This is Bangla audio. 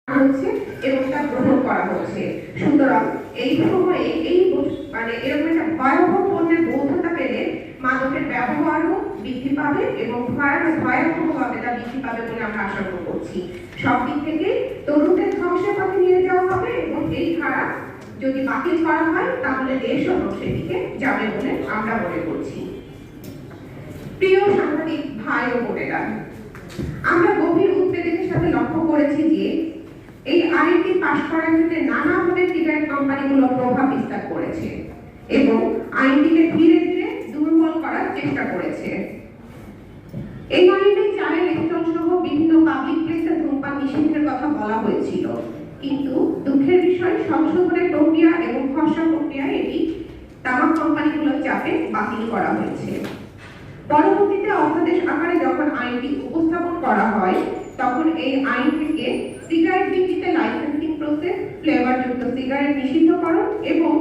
হচ্ছে এবং তা গ্রহণ করা হচ্ছে। সুতরাং এই সময়ে এই এরকম একটা ভয়াবহ পণ্যের বৈধতা পেলে মাদকের ব্যবহারও বৃদ্ধি পাবে এবং ভয়াবহভাবে তা বৃদ্ধি পাবে বলে আমরা আশা করছি। সব দিক থেকে তরুণদের ধ্বংসের পথে নিয়ে যাওয়া হবে এবং এই ধারা যদি বাতিল করা হয় তাহলে দেশও ধ্বংসের দিকে যাবে বলে আমরা মনে করছি। প্রিয় সাংবাদিক ভাই ও বোনেরা, আমরা গভীর উদ্বেগের সাথে লক্ষ্য করেছি যে এই আইনটি পাশ করার ক্ষেত্রে নানাভাবে সিগারেট কোম্পানিগুলো প্রভাব বিস্তার করেছে এবং আইনটিকে ধীরে ধীরে দুর্বল করার চেষ্টা করেছে। এই আইনে চায়ের স্টল সহ বিভিন্ন পাবলিক প্লেসে ধূমপান নিষিদ্ধের কথা বলা হয়েছিল, কিন্তু দুঃখের বিষয় সংশোধনের প্রক্রিয়া এবং খসড়া প্রক্রিয়ায় এটি তামাক কোম্পানিগুলোর চাপে বাতিল করা হয়েছে। পরবর্তীতে অধ্যাদেশ আকারে যখন আইনটি উপস্থাপন করা হয় তখন এই আইন থেকে সিগারেট বিক্রিতে লাইসেন্সিং প্রসেস, ফ্লেভারযুক্ত সিগারেট নিষিদ্ধকরণ এবং